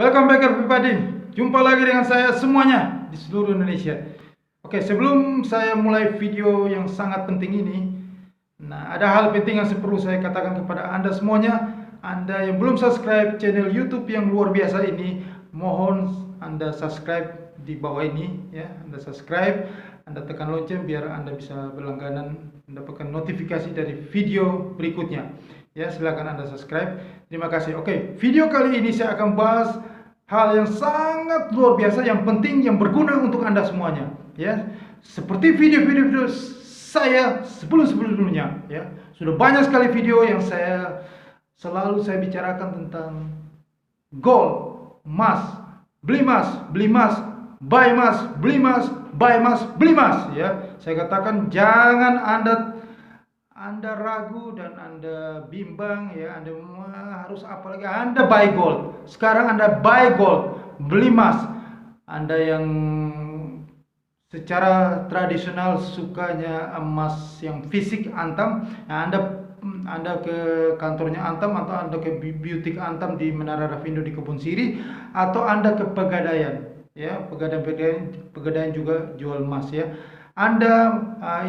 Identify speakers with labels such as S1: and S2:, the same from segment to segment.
S1: Welcome back everybody. Jumpa lagi dengan saya semuanya di seluruh Indonesia. Oke, sebelum saya mulai video yang sangat penting ini, ada hal penting yang perlu saya katakan kepada Anda semuanya. Anda yang belum subscribe channel YouTube yang luar biasa ini, mohon Anda subscribe di bawah ini ya. Anda subscribe, Anda tekan lonceng biar Anda bisa berlangganan mendapatkan notifikasi dari video berikutnya. Ya, silakan Anda subscribe. Terima kasih. Oke, video kali ini saya akan bahas hal yang sangat luar biasa, yang penting, yang berguna untuk Anda semuanya. Ya, seperti video-video saya sebelum-sebelumnya. Ya, sudah banyak sekali video yang selalu saya bicarakan tentang gold, emas, beli emas, buy emas, beli emas, buy emas, beli emas. Ya, saya katakan jangan Anda ragu dan Anda bimbang ya, Anda harus apa lagi? Anda buy gold. Sekarang Anda buy gold, beli emas. Anda yang secara tradisional sukanya emas yang fisik Antam, nah Anda ke kantornya Antam atau Anda ke butik Antam di Menara Rafindo di Kebun Siri, atau Anda ke Pegadaian ya, Pegadaian juga jual emas ya. Anda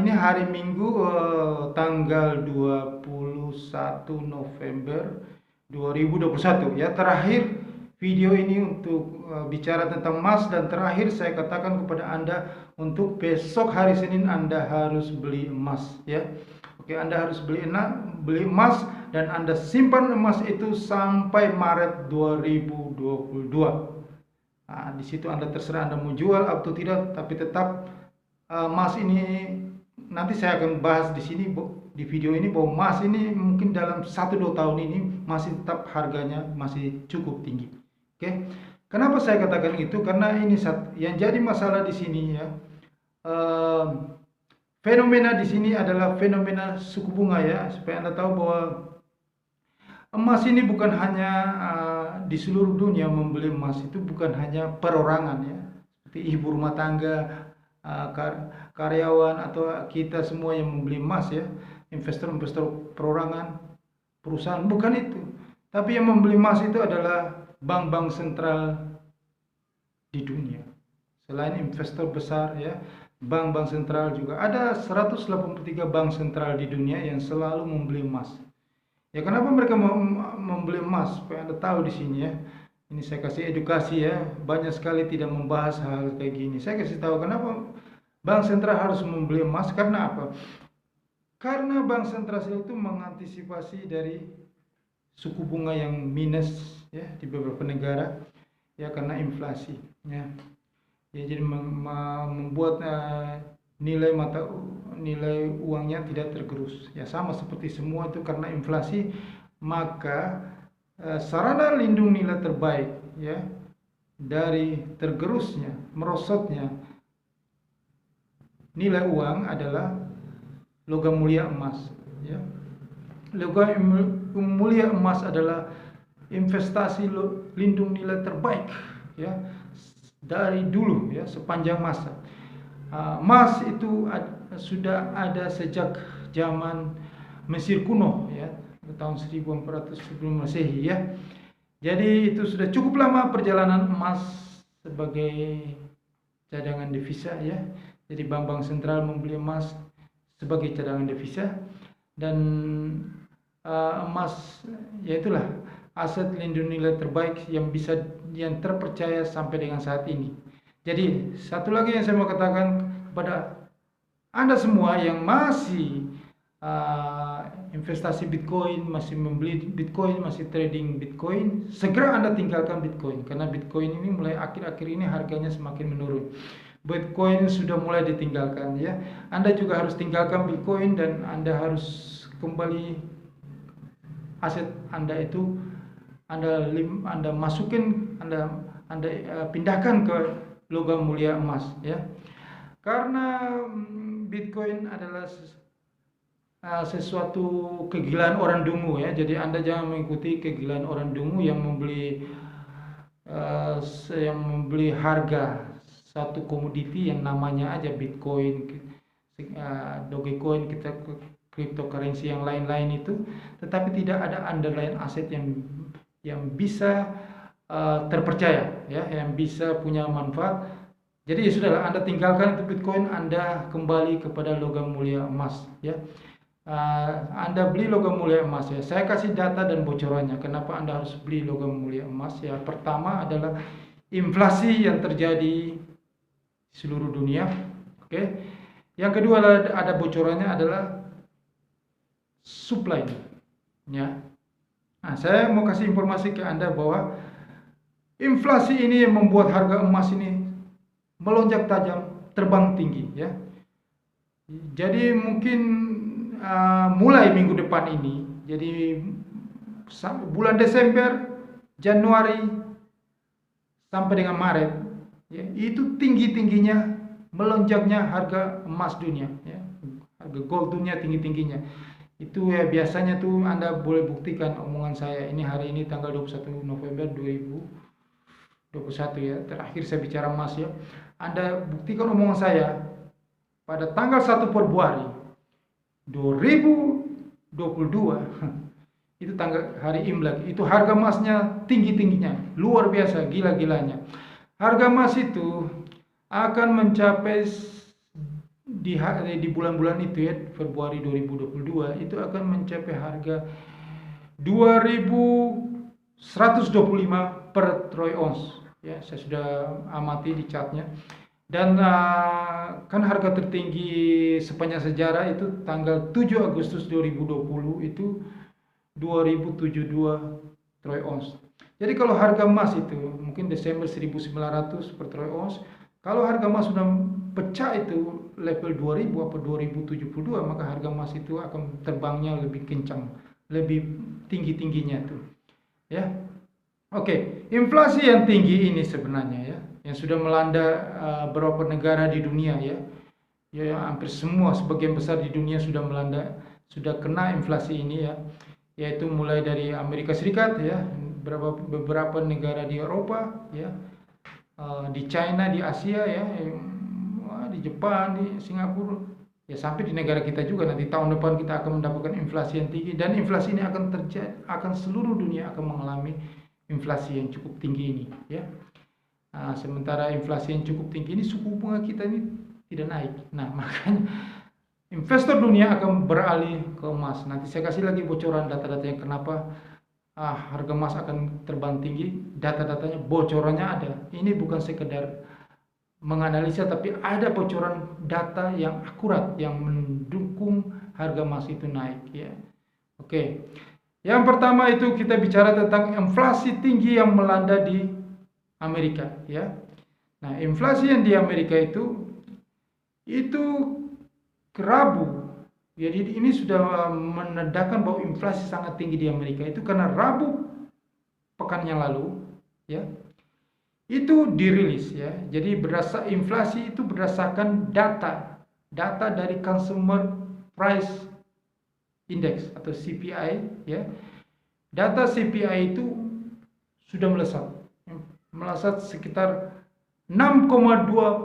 S1: ini hari Minggu tanggal 21 November 2021 ya. Terakhir video ini untuk bicara tentang emas, dan terakhir saya katakan kepada Anda untuk besok hari Senin Anda harus beli emas ya. Oke, Anda harus beli emas dan Anda simpan emas itu sampai Maret 2022. Nah, di situ Anda terserah Anda mau jual atau tidak, tapi tetap emas ini nanti saya akan bahas di sini di video ini, bahwa emas ini mungkin dalam 1-2 tahun ini masih tetap harganya masih cukup tinggi. Oke. Kenapa saya katakan itu? Karena ini yang jadi masalah di sini ya. Fenomena di sini adalah fenomena suku bunga ya, supaya Anda tahu bahwa emas ini bukan hanya di seluruh dunia membeli emas itu bukan hanya perorangan ya, seperti ibu rumah tangga, karyawan atau kita semua yang membeli emas ya, investor-investor perorangan, perusahaan, bukan itu. Tapi yang membeli emas itu adalah bank-bank sentral di dunia. Selain investor besar ya, bank-bank sentral juga ada 183 bank sentral di dunia yang selalu membeli emas. Ya, kenapa mereka membeli emas? Supaya Anda tahu di sini ya. Ini saya kasih edukasi ya, banyak sekali tidak membahas hal kayak gini. Saya kasih tahu kenapa bank sentral harus membeli emas. Karena apa? Karena bank sentral itu mengantisipasi dari suku bunga yang minus ya di beberapa negara ya, karena inflasi ya. Ya, jadi membuat nilai uangnya tidak tergerus. Ya, sama seperti semua itu karena inflasi, maka sarana lindung nilai terbaik ya dari tergerusnya, merosotnya nilai uang adalah logam mulia emas ya. Logam mulia emas adalah investasi lindung nilai terbaik ya dari dulu ya, sepanjang masa. Emas itu sudah ada sejak zaman Mesir kuno ya, tahun 1400 sebelum Masehi ya. Jadi itu sudah cukup lama perjalanan emas sebagai cadangan devisa ya. Jadi bank-bank sentral membeli emas sebagai cadangan devisa, dan emas ya itulah aset lindung nilai terbaik yang terpercaya sampai dengan saat ini. Jadi satu lagi yang saya mau katakan kepada Anda semua yang masih investasi Bitcoin, masih membeli Bitcoin, masih trading Bitcoin, segera Anda tinggalkan Bitcoin, karena Bitcoin ini mulai akhir-akhir ini harganya semakin menurun. Bitcoin sudah mulai ditinggalkan ya. Anda juga harus tinggalkan Bitcoin dan Anda harus kembali aset Anda itu Anda masukin, Anda pindahkan ke logam mulia emas ya. Karena Bitcoin adalah sesuatu kegilaan orang dungu ya. Jadi Anda jangan mengikuti kegilaan orang dungu yang membeli harga satu komoditi yang namanya aja Bitcoin, Dogecoin, kita cryptocurrency yang lain-lain itu, tetapi tidak ada underlying aset yang bisa terpercaya ya, yang bisa punya manfaat. Jadi ya sudahlah, Anda tinggalkan itu Bitcoin, Anda kembali kepada logam mulia emas ya. Anda beli logam mulia emas ya. Saya kasih data dan bocorannya. Kenapa Anda harus beli logam mulia emas ya? Pertama adalah inflasi yang terjadi di seluruh dunia. Oke. Yang kedua ada bocorannya adalah supply ya. Nah, saya mau kasih informasi ke Anda bahwa inflasi ini yang membuat harga emas ini melonjak tajam, terbang tinggi ya. Jadi mungkin mulai minggu depan ini, jadi bulan Desember, Januari sampai dengan Maret ya, itu tinggi-tingginya melonjaknya harga emas dunia ya. Harga gold dunia tinggi-tingginya. Itu ya biasanya tuh Anda boleh buktikan omongan saya. Ini hari ini tanggal 21 November 2021 ya. Terakhir saya bicara emas ya. Anda buktikan omongan saya pada tanggal 1 Februari 2022 itu tanggal hari Imlek, itu harga emasnya tinggi-tingginya, luar biasa, gila-gilanya. Harga emas itu akan mencapai di bulan-bulan itu ya, Februari 2022 itu akan mencapai harga 2.125 per troy ounce ya. Saya sudah amati di chartnya. Dan kan harga tertinggi sepanjang sejarah itu tanggal 7 Agustus 2020 itu 2072 troy ounce. Jadi kalau harga emas itu mungkin Desember 1.900 per troy ounce, kalau harga emas sudah pecah itu level 2000 atau 2072, maka harga emas itu akan terbangnya lebih kencang, lebih tinggi-tingginya tuh. Ya. Oke, inflasi yang tinggi ini sebenarnya ya, yang sudah melanda beberapa negara di dunia ya. Ya, hampir semua, sebagian besar di dunia sudah sudah kena inflasi ini ya. Yaitu mulai dari Amerika Serikat ya, beberapa negara di Eropa ya, di China, di Asia ya, di Jepan, di Singapura ya, sampai di negara kita juga. Nanti tahun depan kita akan mendapatkan inflasi yang tinggi, dan inflasi ini akan terjadi, akan seluruh dunia akan mengalami inflasi yang cukup tinggi ini ya. Sementara inflasi yang cukup tinggi ini, suku bunga kita ini tidak naik. Nah, makanya investor dunia akan beralih ke emas. Nanti saya kasih lagi bocoran data-data yang kenapa harga emas akan terbang tinggi. Data-datanya, bocorannya ada. Ini bukan sekedar menganalisa, tapi ada bocoran data yang akurat yang mendukung harga emas itu naik ya. Oke. Yang pertama itu kita bicara tentang inflasi tinggi yang melanda di Amerika ya. Nah, inflasi yang di Amerika itu Rabu. Jadi ini sudah menandakan bahwa inflasi sangat tinggi di Amerika itu karena Rabu pekan yang lalu ya, itu dirilis ya. Jadi inflasi itu berdasarkan data dari Consumer Price Index atau CPI ya. Data CPI itu sudah melesat sekitar 6,2%.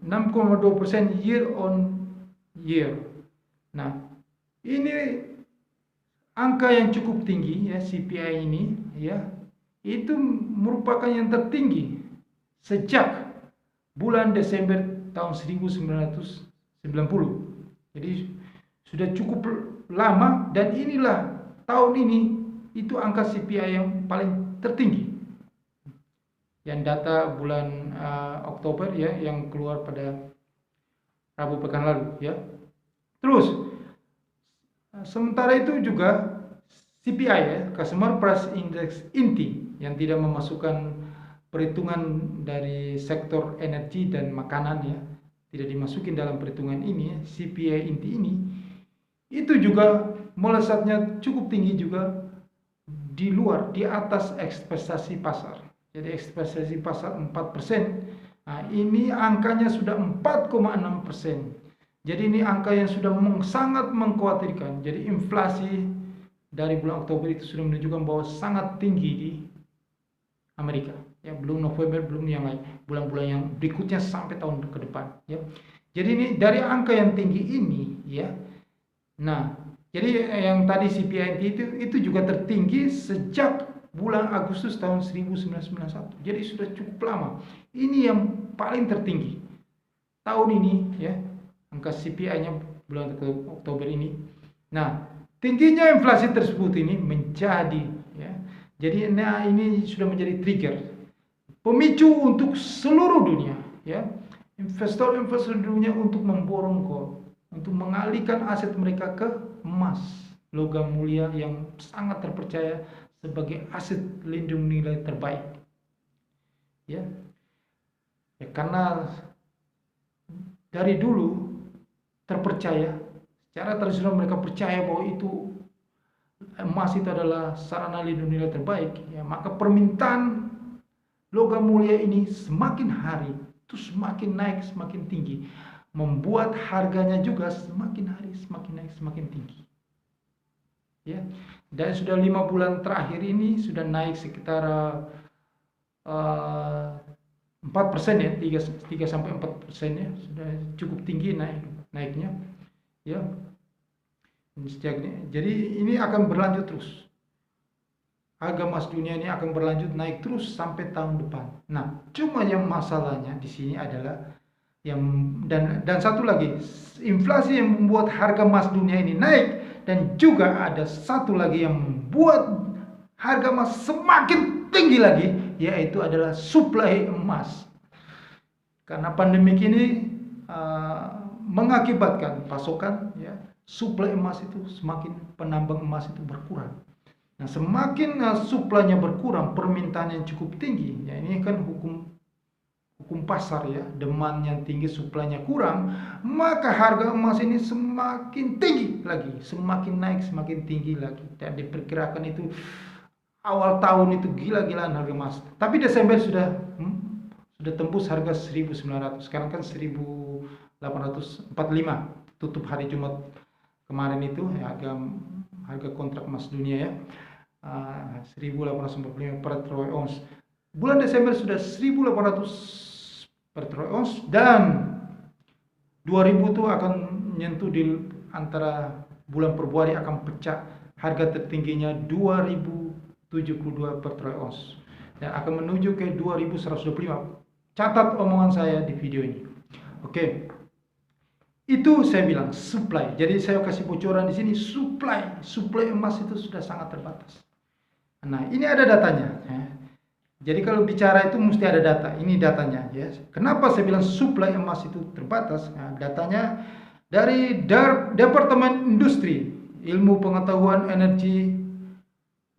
S1: 6,2% year on year. Nah, ini angka yang cukup tinggi ya, CPI ini ya. Itu merupakan yang tertinggi sejak bulan Desember tahun 1990. Jadi sudah cukup lama, dan inilah tahun ini itu angka CPI yang paling tertinggi. Yang data bulan Oktober ya, yang keluar pada Rabu pekan lalu ya. Terus sementara itu juga CPI ya, Consumer Price Index inti, yang tidak memasukkan perhitungan dari sektor energi dan makanan ya, tidak dimasukin dalam perhitungan ini ya, CPI inti ini itu juga melesatnya cukup tinggi juga, di atas ekspektasi pasar. Jadi ekspektasi pasar 4%. Nah, ini angkanya sudah 4,6%. Jadi ini angka yang sudah sangat mengkhawatirkan. Jadi inflasi dari bulan Oktober itu sudah menunjukkan bahwa sangat tinggi di Amerika. Ya, belum November, belum yang lain, bulan-bulan yang berikutnya sampai tahun ke depan. Ya. Jadi ini dari angka yang tinggi ini, ya. Nah, jadi yang tadi CPI itu juga tertinggi sejak bulan Agustus tahun 1991. Jadi sudah cukup lama. Ini yang paling tertinggi tahun ini ya, angka CPI-nya bulan Oktober ini. Nah, tingginya inflasi tersebut ini menjadi ya. Jadi ini sudah menjadi trigger pemicu untuk seluruh dunia ya. Investor-investor dunia untuk memborong gold, untuk mengalihkan aset mereka ke emas, logam mulia yang sangat terpercaya sebagai aset lindung nilai terbaik. Ya. Ya, karena dari dulu terpercaya, secara tradisional mereka percaya bahwa itu emas itu adalah sarana lindung nilai terbaik, ya, maka permintaan logam mulia ini semakin hari itu semakin naik, semakin tinggi, membuat harganya juga semakin hari semakin naik, semakin tinggi. Ya, dan sudah 5 bulan terakhir ini sudah naik sekitar 4% ya, 3-4% ya, sudah cukup tinggi naiknya. Ya, jadi ini akan berlanjut terus. Harga emas dunia ini akan berlanjut naik terus sampai tahun depan. Nah, cuma yang masalahnya di sini adalah dan satu lagi, inflasi yang membuat harga emas dunia ini naik, dan juga ada satu lagi yang membuat harga emas semakin tinggi lagi, yaitu adalah suplai emas. Karena pandemik ini mengakibatkan pasokan ya, suplai emas itu semakin, penambang emas itu berkurang. Nah, semakin suplainya berkurang, permintaan yang cukup tinggi, ya ini kan hukum pasar ya, demand yang tinggi, suplainya kurang, maka harga emas ini semakin tinggi lagi, semakin naik, semakin tinggi lagi. Dan diperkirakan itu awal tahun itu gila-gilaan harga emas. Tapi Desember sudah tembus harga 1.900. Sekarang kan 1.845 tutup hari Jumat kemarin itu ya, harga kontrak emas dunia ya, 1.845 per troy ounce. Bulan Desember sudah 1.800 per troy ounce, dan 2.000 itu akan menyentuh di antara bulan Februari, akan pecah harga tertingginya 2.072 per troy ounce dan akan menuju ke 2.125. Catat omongan saya di video ini. Oke. Itu saya bilang supply. Jadi saya kasih bocoran di sini, supply emas itu sudah sangat terbatas. Nah, ini ada datanya. Ya. Jadi kalau bicara itu mesti ada data. Ini datanya. Ya. Kenapa saya bilang supply emas itu terbatas? Nah, datanya dari Departemen Industri, Ilmu Pengetahuan Energi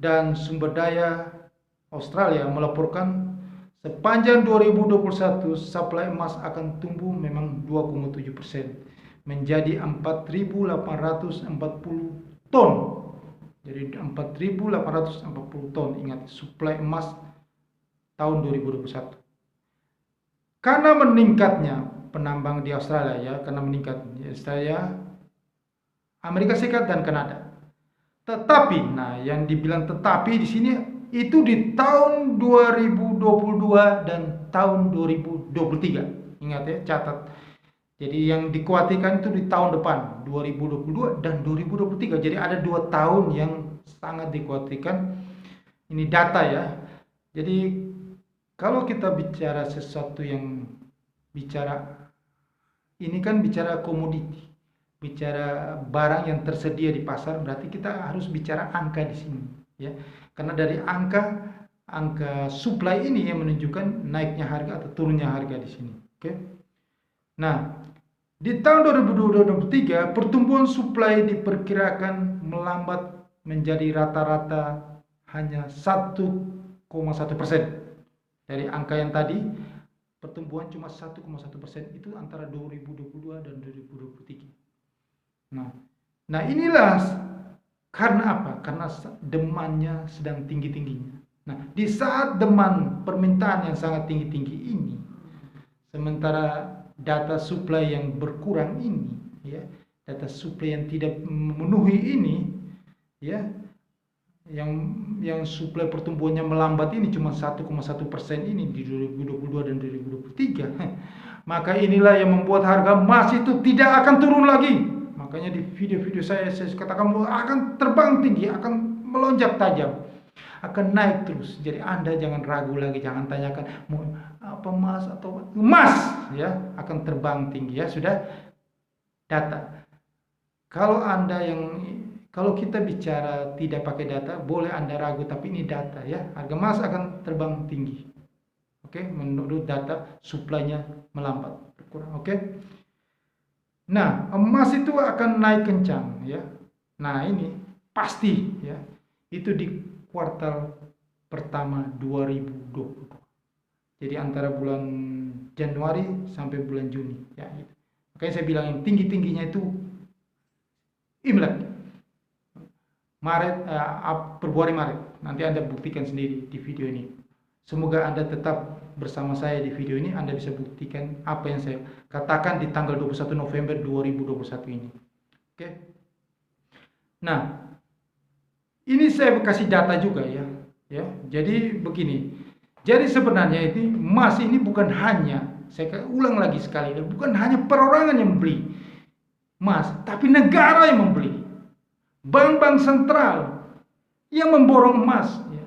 S1: dan Sumber Daya Australia melaporkan sepanjang 2021 supply emas akan tumbuh memang 2,7%. Menjadi 4.840 ton. Jadi 4.840 ton. Ingat, suplai emas tahun 2021. Karena meningkatnya penambang di Australia ya, karena meningkat di Australia, Amerika Serikat dan Kanada. Tetapi, nah yang dibilang tetapi di sini itu di tahun 2022 dan tahun 2023. Ingat ya, catat. Jadi yang dikhawatirkan itu di tahun depan 2022 dan 2023. Jadi ada 2 tahun yang sangat dikhawatirkan. Ini data ya. Jadi kalau kita bicara sesuatu yang bicara ini kan bicara komoditi, bicara barang yang tersedia di pasar, berarti kita harus bicara angka di sini ya. Karena dari angka supply ini yang menunjukkan naiknya harga atau turunnya harga di sini. Oke. Nah, di tahun 2023 pertumbuhan supply diperkirakan melambat menjadi rata-rata hanya 1,1%. Dari angka yang tadi, pertumbuhan cuma 1,1%, itu antara 2022 dan 2023. Nah inilah karena apa? Karena demandnya sedang tinggi-tingginya. Nah, di saat demand permintaan yang sangat tinggi-tinggi ini, sementara data supply yang berkurang ini, ya, data supply yang tidak memenuhi ini, ya, yang supply pertumbuhannya melambat ini cuma 1,1% ini di 2022 dan 2023, maka inilah yang membuat harga emas itu tidak akan turun lagi. Makanya di video-video saya katakan bahwa akan terbang tinggi, akan melonjak tajam, akan naik terus. Jadi Anda jangan ragu lagi, jangan tanyakan mau apa emas atau emas ya akan terbang tinggi ya sudah data. Kalau kita bicara tidak pakai data, boleh Anda ragu, tapi ini data ya. Harga emas akan terbang tinggi. Oke, menurut data supply-nya melambat, berkurang. Oke. Nah, emas itu akan naik kencang ya. Nah, ini pasti ya. Itu di kuartal pertama 2022. Jadi antara bulan Januari sampai bulan Juni ya gitu. Makanya saya bilang yang tinggi-tingginya itu Imlek. Februari Maret. Nanti Anda buktikan sendiri di video ini. Semoga Anda tetap bersama saya di video ini. Anda bisa buktikan apa yang saya katakan di tanggal 21 November 2021 ini. Oke. Nah, ini saya kasih data juga ya. Jadi begini. Jadi sebenarnya ini emas ini bukan hanya, saya ulang lagi sekali, bukan hanya perorangan yang membeli emas, tapi negara yang membeli. Bank-bank sentral yang memborong emas. Ya.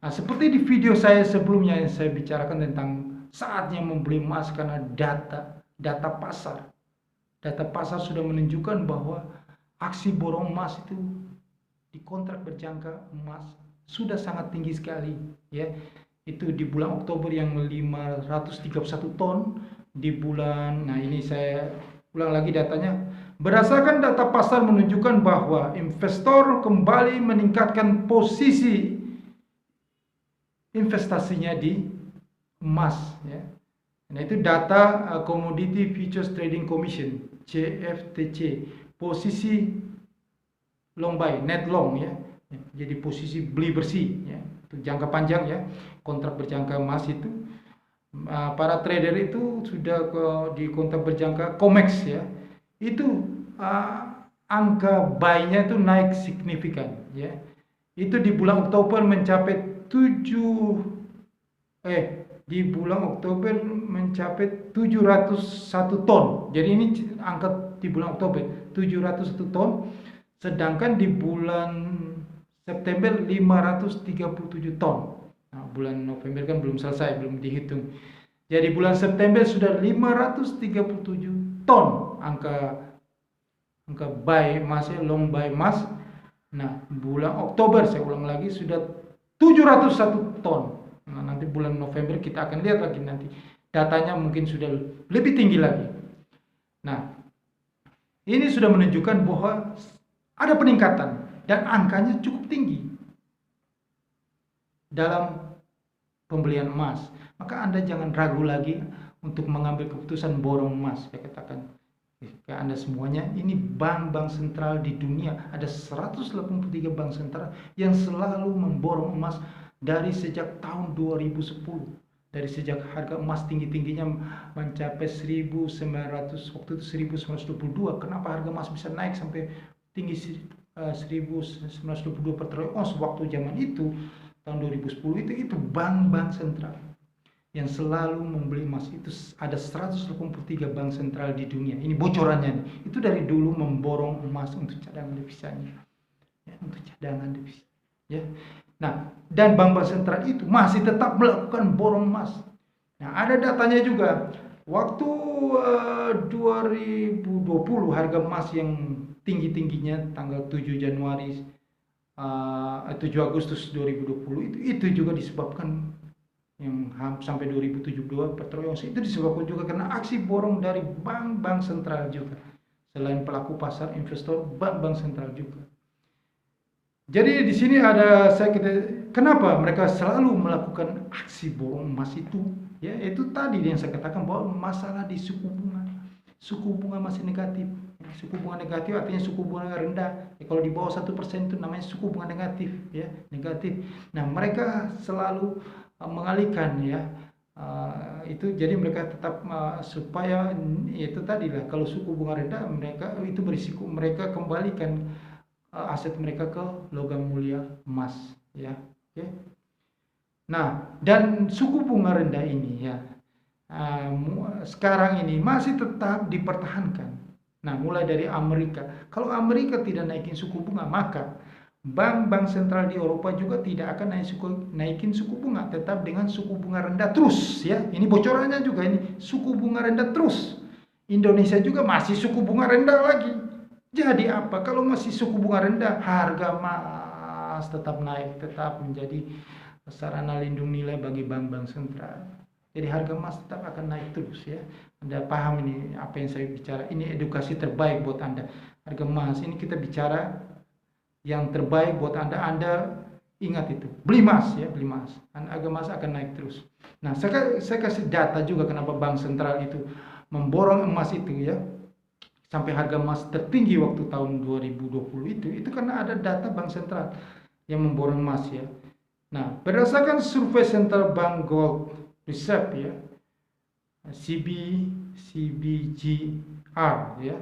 S1: Nah, seperti di video saya sebelumnya yang saya bicarakan tentang saatnya membeli emas karena data pasar. Data pasar sudah menunjukkan bahwa aksi borong emas itu di kontrak berjangka emas sudah sangat tinggi sekali. Ya. Itu di bulan Oktober yang 531 ton, di bulan, nah ini saya ulang lagi datanya. Berdasarkan data pasar menunjukkan bahwa investor kembali meningkatkan posisi investasinya di emas. Ya. Nah itu data Commodity Futures Trading Commission (CFTC), posisi long buy, net long ya. Jadi posisi beli bersih ya. Itu jangka panjang ya, kontrak berjangka emas itu. Para trader itu sudah di kontrak berjangka COMEX ya. Itu angka buy-nya itu naik signifikan ya. Itu di bulan Oktober mencapai 701 ton. Jadi ini angka di bulan Oktober 701 ton, sedangkan di bulan September 537 ton. Nah, bulan November kan belum selesai, belum dihitung. Jadi bulan September sudah 537 ton angka buy emas, long buy emas. Nah, bulan Oktober saya ulang lagi sudah 701 ton. Nah, nanti bulan November kita akan lihat lagi nanti. Datanya mungkin sudah lebih tinggi lagi. Nah, ini sudah menunjukkan bahwa ada peningkatan dan angkanya cukup tinggi dalam pembelian emas. Maka Anda jangan ragu lagi untuk mengambil keputusan borong emas. Saya katakan ke Anda semuanya, ini bank-bank sentral di dunia, ada 183 bank sentral yang selalu memborong emas dari sejak tahun 2010. Dari sejak harga emas tinggi-tingginya mencapai 1900, waktu itu 1922. Kenapa harga emas bisa naik sampai tinggi 1922 per troy ons waktu zaman itu, tahun 2010 itu bank-bank sentral yang selalu membeli emas. Itu ada 183 bank sentral di dunia. Ini bocorannya nih. Itu dari dulu memborong emas untuk cadangan devisanya. Ya, untuk cadangan devisa. Ya. Nah, dan bank-bank sentral itu masih tetap melakukan borong emas. Nah, ada datanya juga. Waktu 2020 harga emas yang tinggi-tingginya tanggal 7 Januari 7 Agustus 2020 itu juga disebabkan yang sampai 2072 per troy ons itu disebabkan juga karena aksi borong dari bank-bank sentral juga. Selain pelaku pasar, investor, bank-bank sentral juga. Jadi di sini ada kenapa mereka selalu melakukan aksi borong emas itu? Ya, itu tadi yang saya katakan bahwa masalah di suku bunga. Suku bunga masih negatif. Suku bunga negatif artinya suku bunga rendah. Ya, kalau di bawah 1% itu namanya suku bunga negatif, ya, negatif. Nah, mereka selalu mengalihkan ya itu, jadi mereka tetap supaya itu tadi lah, kalau suku bunga rendah mereka itu berisiko mereka kembalikan aset mereka ke logam mulia emas ya. Oke. Nah, dan suku bunga rendah ini ya sekarang ini masih tetap dipertahankan. Nah, mulai dari Amerika, kalau Amerika tidak naikin suku bunga, maka bank-bank sentral di Eropa juga tidak akan naikin suku bunga, tetap dengan suku bunga rendah terus ya. Ini bocorannya juga ini, suku bunga rendah terus. Indonesia juga masih suku bunga rendah lagi. Jadi apa? Kalau masih suku bunga rendah, harga emas tetap naik, tetap menjadi sarana lindung nilai bagi bank-bank sentral. Jadi harga emas tetap akan naik terus ya. Anda paham ini apa yang saya bicara? Ini edukasi terbaik buat Anda. Harga emas ini kita bicara yang terbaik buat Anda. Anda ingat itu. Beli emas ya, beli emas. Harga emas akan naik terus. Nah, saya kasih data juga kenapa bank sentral itu memborong emas itu ya. Sampai harga emas tertinggi waktu tahun 2020 itu karena ada data bank sentral yang memborong emas ya. Nah, berdasarkan survei Central Bank Gold Reserve ya, CBGR ya,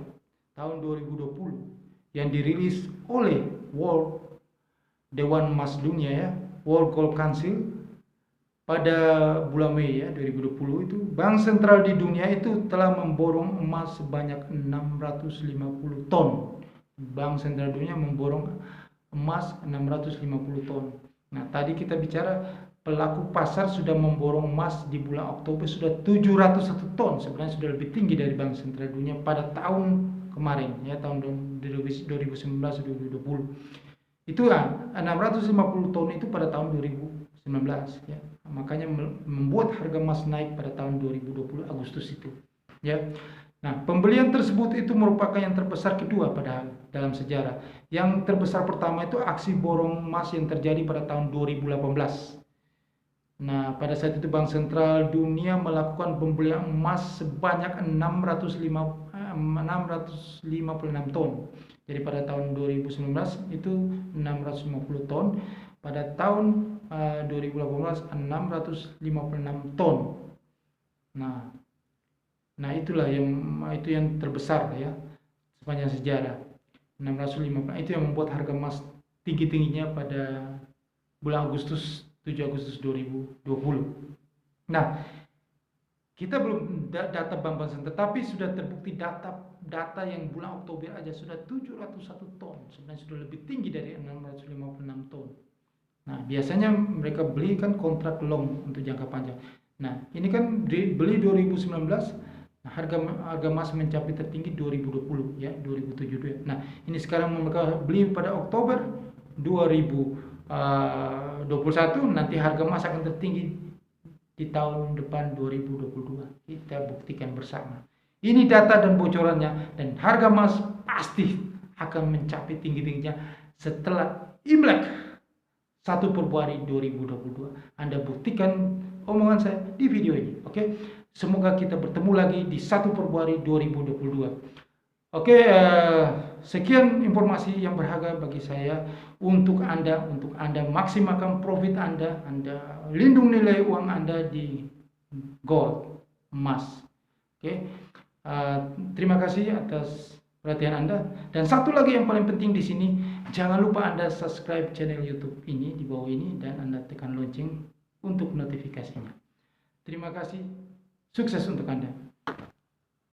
S1: tahun 2020 yang dirilis oleh Dewan Emas Dunia ya, World Gold Council pada bulan Mei ya 2020 itu, bank sentral di dunia itu telah memborong emas sebanyak 650 ton. Bank sentral dunia memborong emas 650 ton. Nah, tadi kita bicara pelaku pasar sudah memborong emas di bulan Oktober sudah 701 ton. Sebenarnya sudah lebih tinggi dari Bank Sentral Dunia pada tahun kemarin ya, tahun 2019-2020. Itu 650 ton itu pada tahun 2019 ya. Makanya membuat harga emas naik pada tahun 2020 Agustus itu ya. Nah, pembelian tersebut itu merupakan yang terbesar kedua padahal dalam sejarah. Yang terbesar pertama itu aksi borong emas yang terjadi pada tahun 2018. Nah, pada saat itu Bank Sentral Dunia melakukan pembelian emas sebanyak 656 ton. Jadi pada tahun 2019 itu 650 ton, pada tahun 2018 656 ton. Nah, itulah yang terbesar ya sepanjang sejarah. 650 itu yang membuat harga emas tinggi-tingginya pada bulan 7 Agustus 2020. Nah, kita belum data bank sentral, tetapi sudah terbukti data yang bulan Oktober aja sudah 701 ton. Sebenarnya sudah lebih tinggi dari 656 ton. Nah, biasanya mereka beli kan kontrak long untuk jangka panjang. Nah, ini kan beli 2019. Nah, harga emas mencapai tertinggi 2020 ya, 2007. Nah, ini sekarang mereka beli pada Oktober 2021, nanti harga emas akan tertinggi di tahun depan 2022. Kita buktikan bersama. Ini data dan bocorannya, dan harga emas pasti akan mencapai tinggi-tingginya setelah Imlek 1 Februari 2022. Anda buktikan omongan saya di video ini, oke? Semoga kita bertemu lagi di 1 Februari 2022. Oke, sekian informasi yang berharga bagi saya untuk Anda maksimalkan profit Anda lindung nilai uang Anda di gold, emas. Oke, terima kasih atas perhatian Anda. Dan satu lagi yang paling penting di sini, jangan lupa Anda subscribe channel YouTube ini di bawah ini dan Anda tekan lonceng untuk notifikasinya. Terima kasih. Sukses untuk Anda.